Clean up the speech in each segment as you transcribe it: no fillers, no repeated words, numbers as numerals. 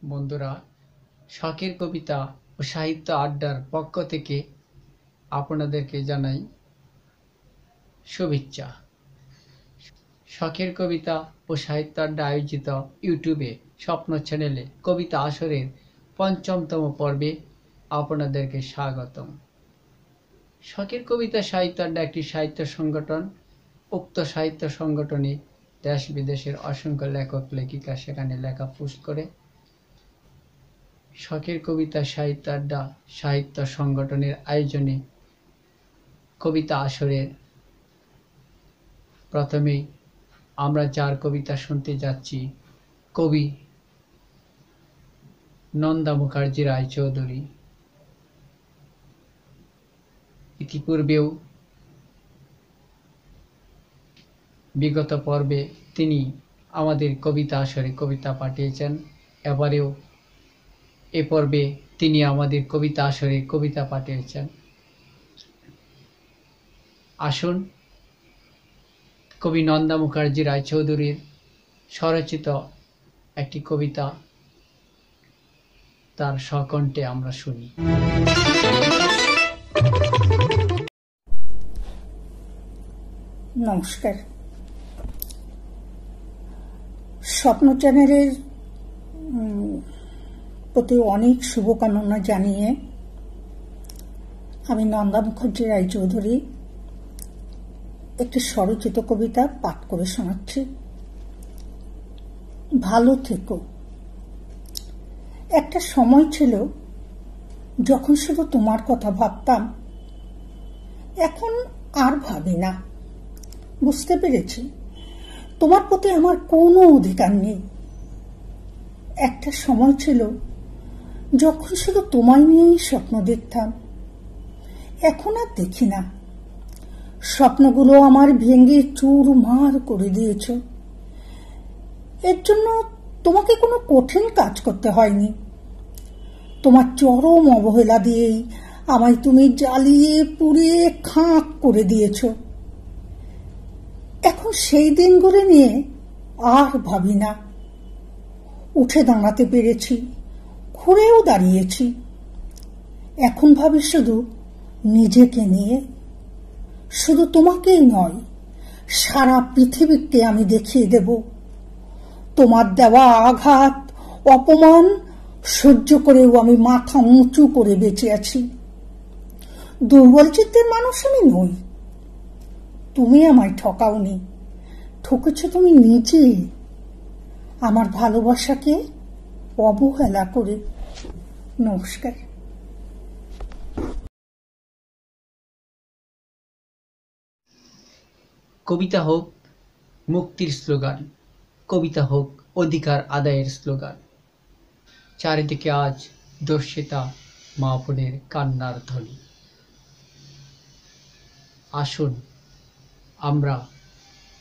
বন্ধুরা, শখের কবিতা ও সাহিত্য আড্ডার পক্ষ থেকে আপনাদেরকে জানাই শুভেচ্ছা। শখের কবিতা ও সাহিত্য আড্ডা আয়োজিত ইউটিউবে স্বপ্ন চ্যানেলে কবিতা আসরের ৫ম পর্বে আপনাদেরকে স্বাগতম। শখের কবিতা সাহিত্য আড্ডা একটি সাহিত্য সংগঠন। উক্ত সাহিত্য সংগঠনে দেশ বিদেশের অসংখ্য লেখক লেখিকা সেখানে লেখা পোস্ট করে। শখের কবিতা সাহিত্য আড্ডা সাহিত্য সংগঠনের আয়োজনে কবিতা আসরের প্রথমেই আমরা যার কবিতা শুনতে যাচ্ছি, কবি নন্দা মুখার্জি রায়চৌধুরী। ইতিপূর্বেও বিগত পর্বে তিনি আমাদের কবিতা আসরে কবিতা পাঠিয়েছেন। এবারেও এ পর্বে তিনি আমাদের কবিতা আসরে কবিতা পাঠিয়েছেন। আসুন কবি নন্দা মুখার্জি রায়চৌধুরীর স্বরচিত একটি কবিতা তার স্বকণ্ঠে আমরা শুনি। নমস্কার। স্বপ্ন চ্যানেলের প্রতি অনেক শুভকামনা জানিয়ে আমি নন্দা মুখার্জি রায়চৌধুরী একটি স্বরচিত কবিতা পাঠ করে শোনাচ্ছি। ভালো থেকো। একটা সময় ছিল যখন শুধু তোমার কথা ভাবতাম, এখন আর ভাবি না। বুঝতে পেরেছি তোমার প্রতি আমার কোনো অধিকার নেই। একটা সময় ছিল যখন শুধু তোমায় নিয়েই স্বপ্ন দেখতাম, এখন আর দেখি না। স্বপ্নগুলো আমার ভেঙে চুরমার করে দিয়েছ। এর জন্য তোমাকে কোনো কঠিন কাজ করতে হয়নি। তোমার চরম অবহেলা দিয়েই আমায় তুমি জ্বালিয়ে পুড়িয়ে খাঁক করে দিয়েছ। এখন সেই দিনগুলো নিয়ে আর ভাবি না। উঠে দাঁড়াতে পেরেছি, ঘুরেও দাঁড়িয়েছি। এখন ভাবি শুধু নিজেকে নিয়ে। শুধু তোমাকেই নয়, সারা পৃথিবীকে আমি দেখিয়ে দেব তোমার দেওয়া আঘাত অপমান সহ্য করেও আমি মাথা উঁচু করে বেঁচে আছি। দুর্বল চিত্তের মানুষ আমি নই। তুমি আমায় ঠকাওনি, ঠকেছ তুমি নিজে আমার ভালোবাসাকে অবহেলা করে। নমস্কার। কবিতা হোক মুক্তির স্লোগান, কবিতা হোক অধিকার আদায়ের স্লোগান। চারিদিকে আজ দর্শিতা মা বোনের কান্নার ধ্বনি। আসুন আমরা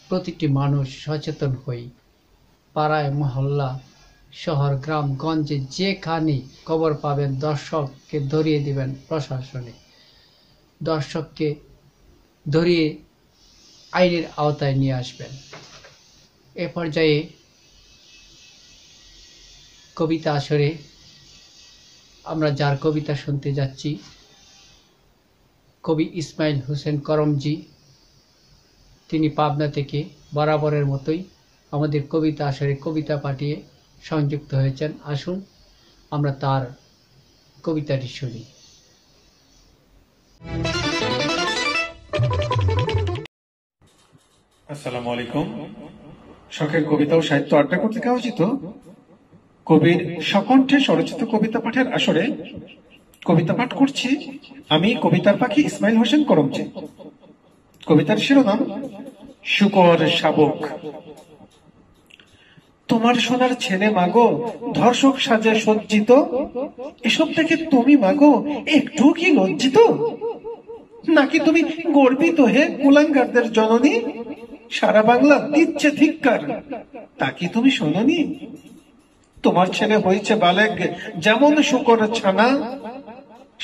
প্রতিটি মানুষ সচেতন হই। পাড়ায় মহল্লা শহর গ্রাম গঞ্জে যেখানে খবর পাবেন, দর্শককে ধরিয়ে দিবেন প্রশাসনে। দর্শককে ধরিয়ে আইনের আওতায় নিয়ে আসবেন। এ পর্যায়ে কবিতা আসরে আমরা যার কবিতা শুনতে যাচ্ছি, কবি ইসমাইল হোসেন করমজি। তিনি পাবনা থেকে বরাবরের মতোই আমাদের কবিতা আসরে কবিতা পাঠিয়ে সংযুক্ত হয়েছেন। আসুন আমরা তার কবিতাটি শুনি। আসসালামু আলাইকুম। শখের কবিতা ও সাহিত্য আড্ডা কর্তৃক আয়োজিত কবির স্বকণ্ঠে স্বরচিত কবিতা পাঠের আসরে কবিতা পাঠ করছি আমি, কবিতার পাখি ইসমাইল হোসেন করমজি। কবিতার শিরোনাম শুকর শাবক। তোমার সোনার ছেলে মাগো ধর্ষক সাজে সজ্জিত, এসব দেখে তুমি মাগো একটু কি লজ্জিত? নাকি তুমি গর্বিত হে কুলাঙ্গারদের জননী? সারা বাংলা দিচ্ছে ধিক্কার, তা কি তুমি শোনোনি? তোমার ছেলে হয়েছে বালেগ যেমন শুকর ছানা,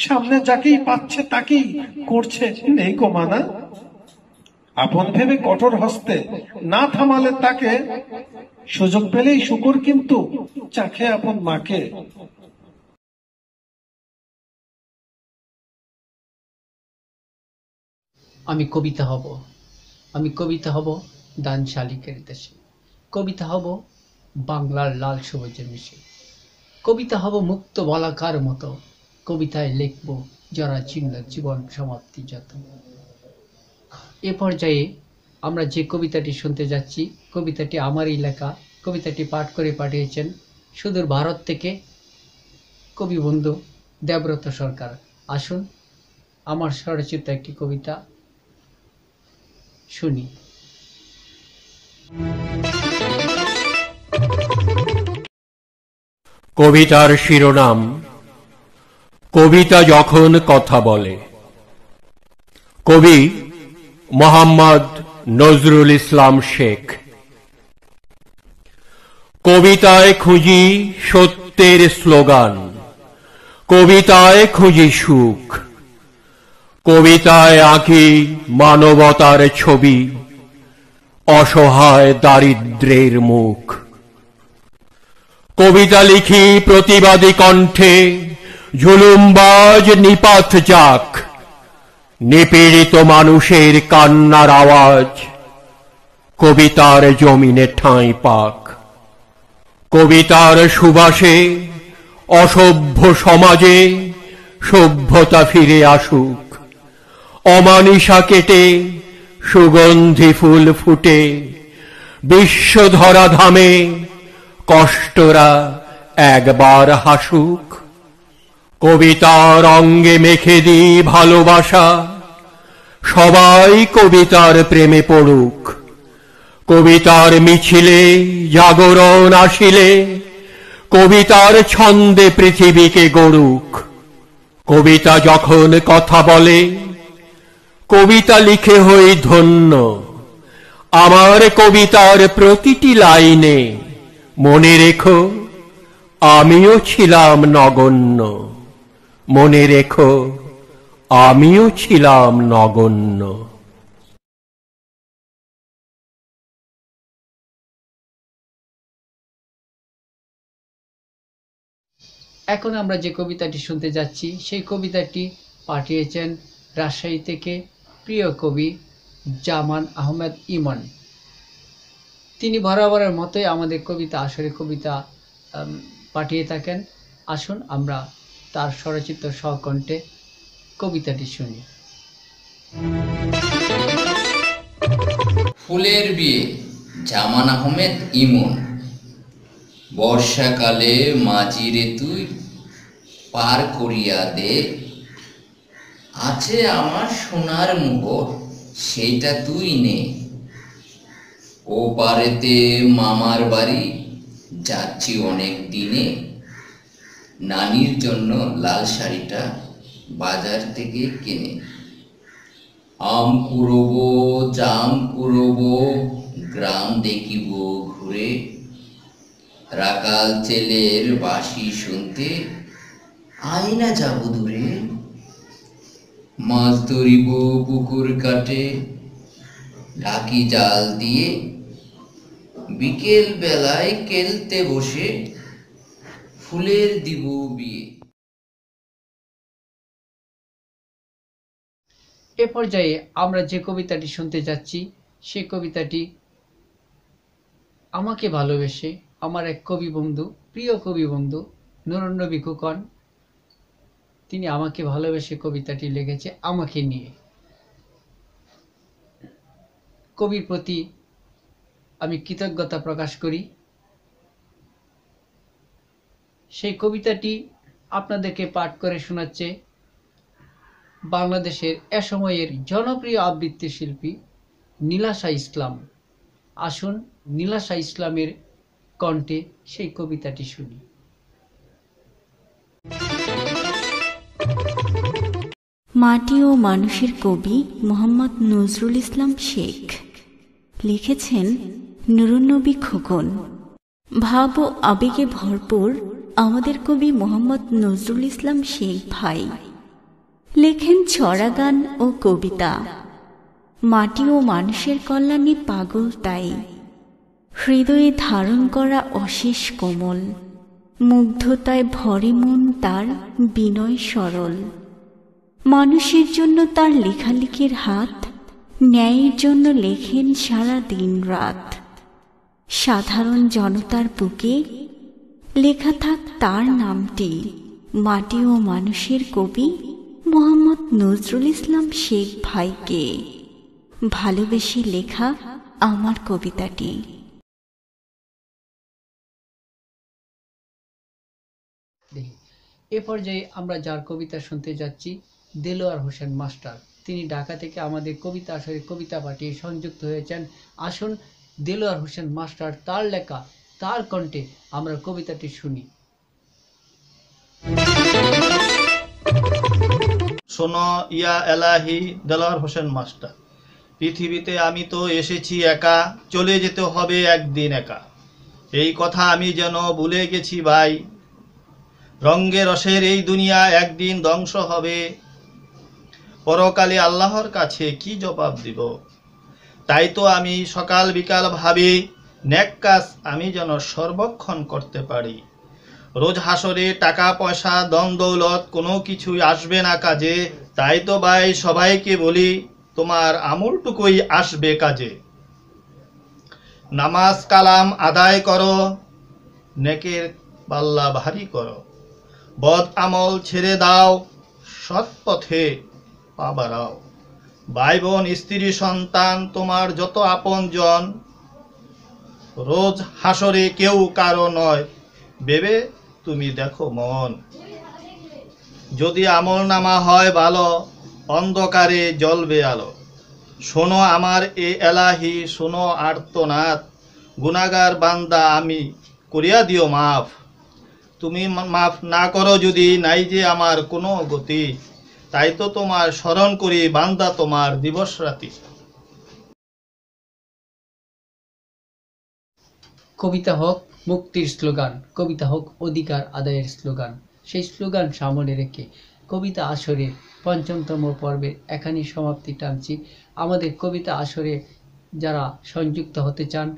সামনে যাকেই পাচ্ছে তাকেই করছে নেই কমানা। আপন ভেবে কঠোর হস্তে না থামালে তাকে, সুযোগ পেলেই শুকুর কিন্তু চাখে আপন মাকে। আমি কবিতা হব, আমি কবিতা হব দান শালিকের দেশে, কবিতা হব বাংলার লাল সবুজের মিশে, কবিতা হব মুক্ত বলাকার মতো, কবিতায় লিখব জরা চিহ্ন জীবন সমাপ্তি যত। এ পর্যায়ে আমরা যে কবিতাটি শুনতে যাচ্ছি, কবিতাটি আমারই লেখা। কবিতাটি পাঠ করে পাঠিয়েছেন সুদূর ভারত থেকে কবি বন্ধু দেবব্রত সরকার। আসুন আমার স্বরচিত একটি কবিতা শুনি। কবিতার শিরোনাম কবিতা যখন কথা বলে। কবি মোহাম্মদ নজরুল ইসলাম শেখ। কবিতায় খুঁজি সত্যের স্লোগান, কবিতায় খুঁজি সুখ, কবিতায় আঁকি মানবতার ছবি, অসহায় দারিদ্র্যের মুখ। কবিতা লিখি প্রতিবাদী কণ্ঠে, জুলুমবাজ নিপাত যাক, নিপীড়িত মানুষের কান্নার আওয়াজ কবিতার জমিনে ঠাঁই পাক। কবিতার সুবাসে অসভ্য সমাজে সভ্যতা ফিরে আসুক, অমানিসা কেটে সুগন্ধি ফুল ফুটে, বিশ্বধরা ধামে কষ্টরা একবার হাসুক। কবিতার অঙ্গে মেখে দিই ভালোবাসা, সবাই কবিতার প্রেমে পড়ুক। কবিতার মিছিলে জাগরণ আসিলে, কবিতার ছন্দে পৃথিবীকে গড়ুক। কবিতা যখন কথা বলে, কবিতা লিখে হই ধন্য। আমার কবিতার প্রতিটি লাইনে মনে রেখো আমিও ছিলাম নগণ্য, মনে রেখো আমিও ছিলাম নগণ্য। এখন আমরা যে কবিতাটি শুনতে যাচ্ছি, সেই কবিতাটি পাঠিয়েছেন রাজশাহী থেকে প্রিয় কবি জামান আহমেদ ইমন। তিনি বরাবরের মতোই আমাদের কবিতা আসরে কবিতা পাঠিয়ে থাকেন। আসুন আমরা তার স্বরচিত স্বকণ্ঠে কবিতাটি শুনি। ফুলের বিয়ে, জামান আহমেদ ইমন। বর্ষাকালে মাঝিরে তুই পার করিয়া দে, আছে আমার সোনার মোহর, সেইটা তুই নে। ও পারেতে মামার বাড়ি যাচ্ছি অনেক দিনে, নানির জন্য লাল শাড়িটা বাজার থেকে কিনে। আম কুড়বো জাম কুড়বো গ্রাম দেখিব ঘুরে, রাকাল ছেলের বাঁশি শুনতে আইনা যাব দূরে। মাছ ধরিব পুকুর কাটে ঢাকি জাল দিয়ে, বিকেল বেলায় খেলতে বসে ফুলের দিব বিয়ে। এ পর্যায়ে আমরা যে কবিতাটি শুনতে যাচ্ছি, সে কবিতাটি আমাকে ভালোবেসে আমার এক কবি বন্ধু, প্রিয় কবি বন্ধু নুরুন নবী খোকন, তিনি আমাকে ভালোবেসে কবিতাটি লিখেছে আমাকে নিয়ে। কবির প্রতি আমি কৃতজ্ঞতা প্রকাশ করি। সেই কবিতাটি আপনাদেরকে পাঠ করে শোনাচ্ছে বাংলাদেশের এ সময়ের জনপ্রিয় আবৃত্তি শিল্পী নীলাশা ইসলাম। আসুন নীলাশা ইসলামের কণ্ঠে সেই কবিতাটি শুনি। মাটি ও মানুষের কবি মোহাম্মদ নজরুল ইসলাম শেখ লিখেছেন নুরুন নবী খোকন। ভাব ও আবেগে ভরপুর আমাদের কবি মোহাম্মদ নজরুল ইসলাম শেখ ভাই লেখেন ছড়া গান ও কবিতা। মাটি ও মানুষের কল্যাণে পাগল তাই, হৃদয়ে ধারণ করা অশেষ কোমল, মুগ্ধতায় ভরে মন তার বিনয় সরল। মানুষের জন্য তার লেখালেখির হাত, ন্যায়ের জন্য লেখেন সারা দিন রাত। সাধারণ জনতার বুকে লেখা থাক তার নামটি, মাটি ও মানুষের কবি মোহাম্মদ নজরুল ইসলাম শেখ ভাইকে ভালোবেসে লেখা আমার কবিতাটি। এ পর্যায়ে আমরা যার কবিতা শুনতে যাচ্ছি দেলোয়ার হোসেন মাস্টার। তিনি ঢাকা থেকে আমাদের কবিতা আসরে কবিতা পাঠিয়ে সংযুক্ত হয়েছেন। আসুন দেলোয়ার হোসেন মাস্টার তার লেখা, তার কণ্ঠে আমরা কবিতাটি শুনি। শোনো ইয়া এলাহি দেলোয়ার হোসেন মাস্টার, পৃথিবীতে আমি তো এসেছি একা, চলে যেতে হবে একদিন একা। এই কথা আমি যেন ভুলে গেছি ভাই, রঙ্গে রসের এই দুনিয়া একদিন ধ্বংস হবে। পরকালে আল্লাহর কাছে কি জবাব দিব? তাই তো আমি সকাল বিকাল ভাবি, নেক কাজ আমি যেন সর্বক্ষণ করতে পারি। রোজ হাসরে টাকা পয়সা ধন দৌলত কোনো কিছুই আসবে না কাজে। তাই তো ভাই সবাইকে বলি, তোমার আমলটুকুই আসবে কাজে। নামাজ কালাম আদায় করো, নেকের পাল্লা ভারী করো। বদ আমল ছেড়ে দাও, সৎ পথে পা বাড়াও। ভাই বোন স্ত্রী সন্তান তোমার যত আপনজন, রোজ হাসরে কেউ কারো নয়, ভেবে তুমি দেখো মন। যদি আমল নামা হয় ভালো, অন্ধকারে জ্বলবে আলো। শোনো আমার এ এলাহি, শোনো আর্তনাদ, গুনাহগার বান্দা আমি, করিয়া দিও মাফ। তুমি মাফ না করো যদি, নাই যে আমার কোনো গতি। তাই তো তোমার স্মরণ করি বান্দা তোমার দিবস রাতি। কবিতা হোক মুক্তির স্লোগান, কবিতা হোক অধিকার আদায়ের স্লোগান। সেই স্লোগান সামনে রেখে কবিতা আসরে ৫ম পর্বের এখানেই সমাপ্তি টানছি। আমাদের কবিতা আসরে যারা সংযুক্ত হতে চান,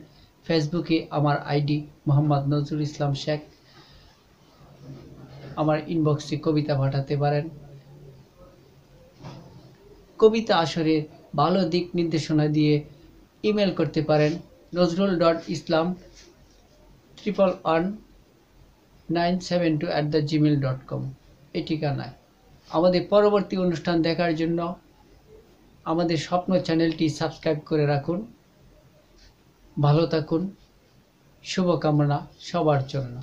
ফেসবুকে আমার আইডি মোহাম্মদ নজরুল ইসলাম শেখ, আমার ইনবক্সে কবিতা পাঠাতে পারেন। কবিতা আসরে ভালো দিক নির্দেশনা দিয়ে ইমেল করতে পারেন nazrul.islam11192@gmail.com এই ঠিকানায়। আমাদের পরবর্তী অনুষ্ঠান দেখার জন্য আমাদের স্বপ্ন চ্যানেলটি সাবস্ক্রাইব করে রাখুন। ভালো থাকুন, শুভকামনা সবার জন্য।